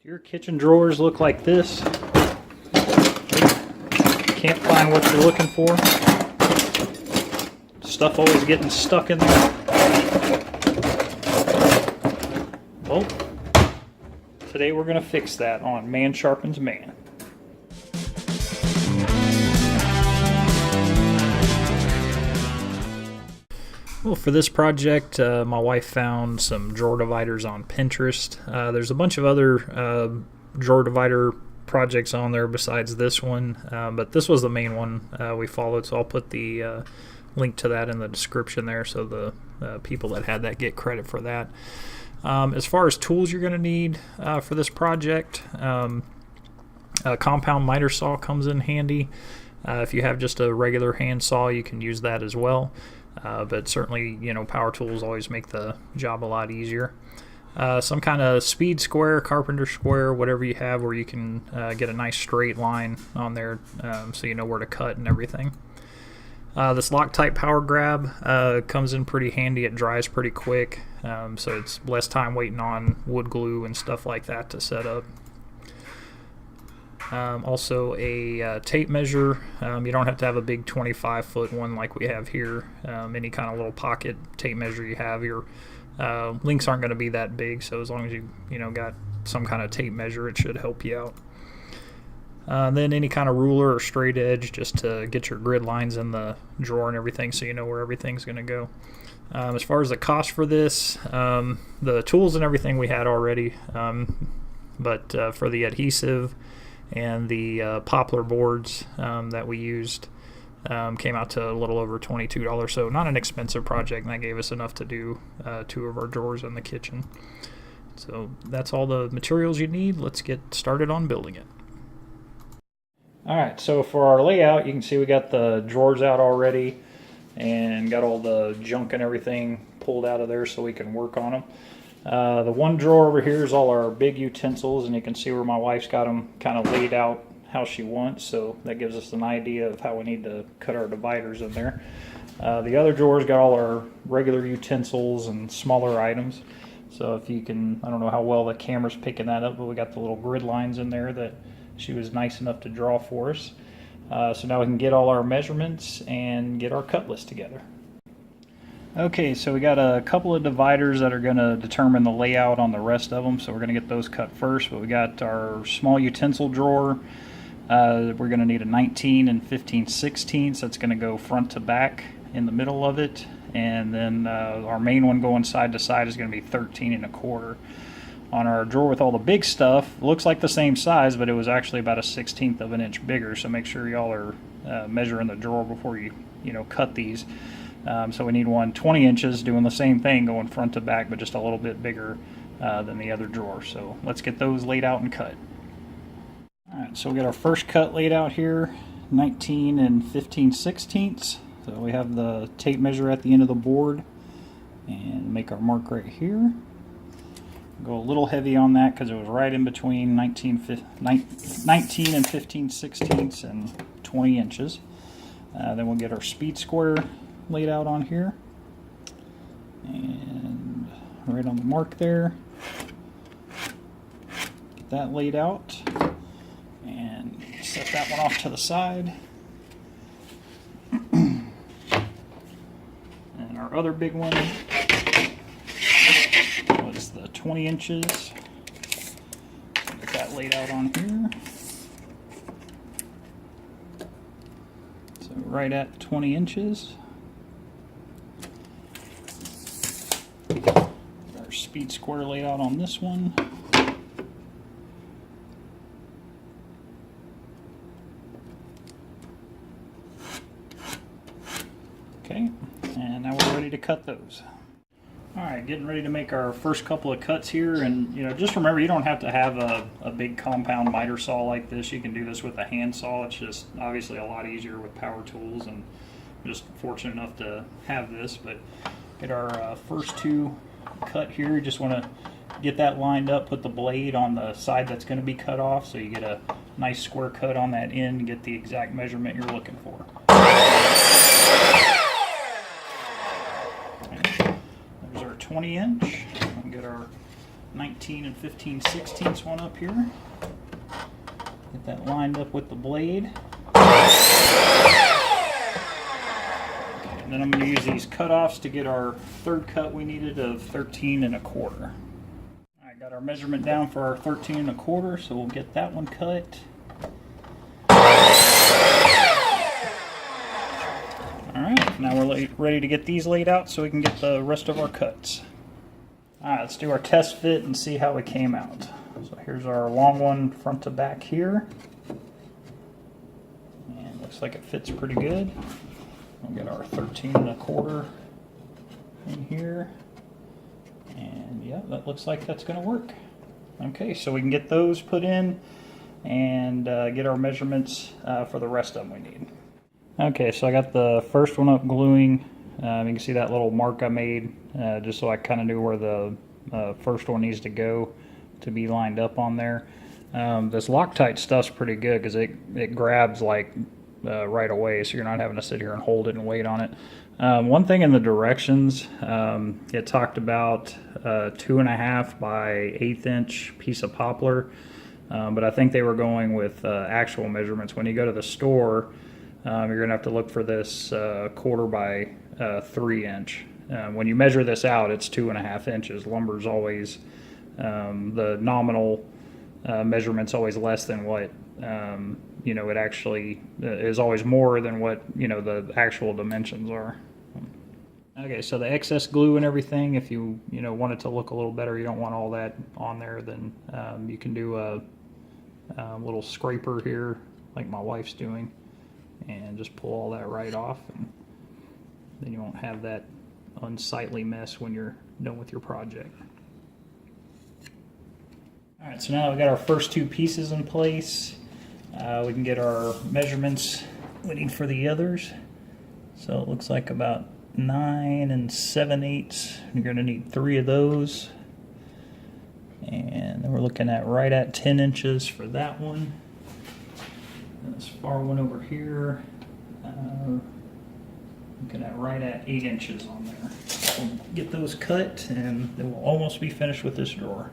Do your kitchen drawers look like this? Can't find what you're looking for? Stuff always getting stuck in there? Well, today we're going to fix that on Man Sharpens Man. Well, for this project, my wife found some drawer dividers on Pinterest. There's a bunch of other drawer divider projects on there besides this one, but this was the main one we followed, so I'll put the link to that in the description there so the people that had that get credit for that. As far as tools you're going to need for this project, a compound miter saw comes in handy. If you have just a regular hand saw, you can use that as well. But certainly, power tools always make the job a lot easier. Some kind of speed square, carpenter square, whatever you have where you can get a nice straight line on there so you know where to cut and everything. This Loctite power grab comes in pretty handy. It dries pretty quick, so it's less time waiting on wood glue and stuff like that to set up. Also a tape measure. You don't have to have a big 25-foot one like we have here. Any kind of little pocket tape measure you have, your links aren't going to be that big, so as long as you got some kind of tape measure, it should help you out. Then any kind of ruler or straight edge just to get your grid lines in the drawer and everything so you know where everything's going to go. As far as the cost for this, the tools and everything we had already, but for the adhesive and the poplar boards that we used came out to a little over $22, so not an expensive project, and that gave us enough to do 2 of our drawers in the kitchen. So that's all the materials you need. Let's get started on building it. Alright, so for our layout, you can see we got the drawers out already and got all the junk and everything pulled out of there so we can work on them. The one drawer over here is all our big utensils, and you can see where my wife's got them kind of laid out how she wants, so that gives us an idea of how we need to cut our dividers in there. The other drawer's got all our regular utensils and smaller items, so if you can, I don't know how well the camera's picking that up, but we got the little grid lines in there that she was nice enough to draw for us. So now we can get all our measurements and get our cut list together. Okay, so we got a couple of dividers that are going to determine the layout on the rest of them, so we're going to get those cut first. But we got our small utensil drawer. We're going to need a 19 and 15/16, so it's going to go front to back in the middle of it. And then our main one going side to side is going to be 13 1/4. On our drawer with all the big stuff, looks like the same size, but it was actually about a 1/16 of an inch bigger, so make sure y'all are measuring the drawer before you cut these. So we need one 20 inches doing the same thing, going front to back, but just a little bit bigger than the other drawer. So let's get those laid out and cut. Alright, so we got our first cut laid out here, 19 and 15/16. So we have the tape measure at the end of the board and make our mark right here. Go a little heavy on that because it was right in between 19 and 15/16 and 20 inches. Then we'll get our speed square laid out on here and right on the mark there. Get that laid out and set that one off to the side. And our other big one was the 20 inches. Get that laid out on here. So right at 20 inches. Our speed square laid out on this one. Okay, and now we're ready to cut those. Alright, getting ready to make our first couple of cuts here, and just remember, you don't have to have a big compound miter saw like this. You can do this with a hand saw. It's just obviously a lot easier with power tools, and I'm just fortunate enough to have this. But get our first 2 cut here. You just want to get that lined up, put the blade on the side that's going to be cut off so you get a nice square cut on that end and get the exact measurement you're looking for. Okay. There's our 20 inch. We'll get our 19 and 15/16 one up here. Get that lined up with the blade. And then I'm going to use these cutoffs to get our third cut we needed of 13 1/4. Alright, got our measurement down for our 13 1/4, so we'll get that one cut. Alright, now we're ready to get these laid out so we can get the rest of our cuts. Alright, let's do our test fit and see how it came out. So here's our long one front to back here. And looks like it fits pretty good. We'll get our 13 1/4 in here. And yeah, that looks like that's going to work. Okay, so we can get those put in and get our measurements for the rest of them we need. Okay, so I got the first one up gluing. You can see that little mark I made just so I kind of knew where the first one needs to go to be lined up on there. This Loctite stuff's pretty good because it grabs like right away, so you're not having to sit here and hold it and wait on it. One thing in the directions, it talked about 2.5 by 1/8 inch piece of poplar, but I think they were going with actual measurements. When you go to the store, you're gonna have to look for this 1/4 by 3 inch. When you measure this out, it's 2.5 inches. Lumber's always the nominal measurement's always less than what it actually is always more than what the actual dimensions are. Okay, so the excess glue and everything, if you want it to look a little better, you don't want all that on there, then you can do a little scraper here like my wife's doing and just pull all that right off, and then you won't have that unsightly mess when you're done with your project. Alright, so now we've got our first two pieces in place. We can get our measurements we need for the others. So it looks like about 9 7/8. You're going to need 3 of those. And then we're looking at right at 10 inches for that one. And this far one over here, looking at right at 8 inches on there. We'll get those cut and then we'll almost be finished with this drawer.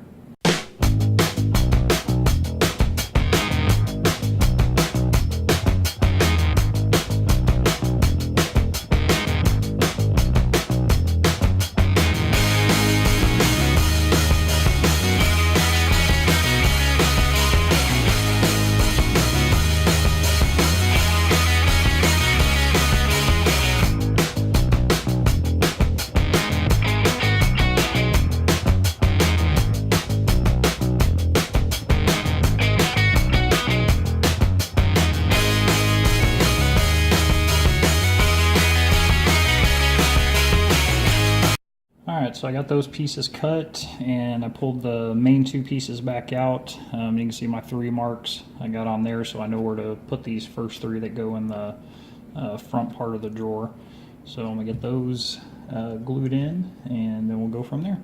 Alright, so I got those pieces cut and I pulled the main 2 pieces back out. You can see my 3 marks I got on there, so I know where to put these first 3 that go in the front part of the drawer. So I'm going to get those glued in and then we'll go from there.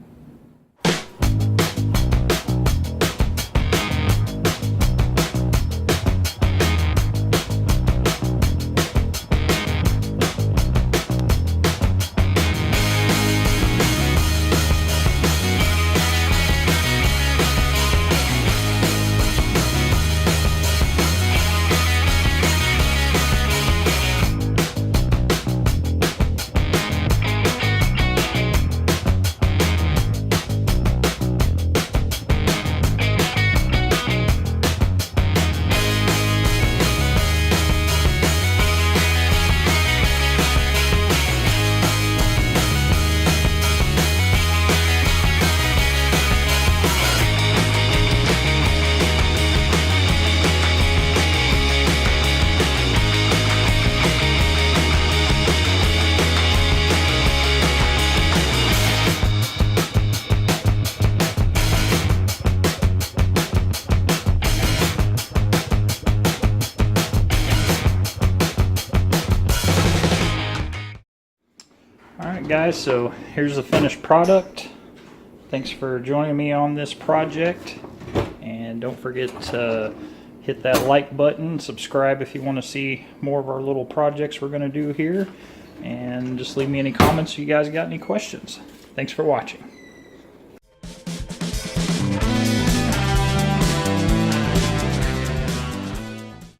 Alright guys, so here's the finished product. Thanks for joining me on this project, and don't forget to hit that like button, subscribe if you want to see more of our little projects we're going to do here, and just leave me any comments if you guys got any questions. Thanks for watching.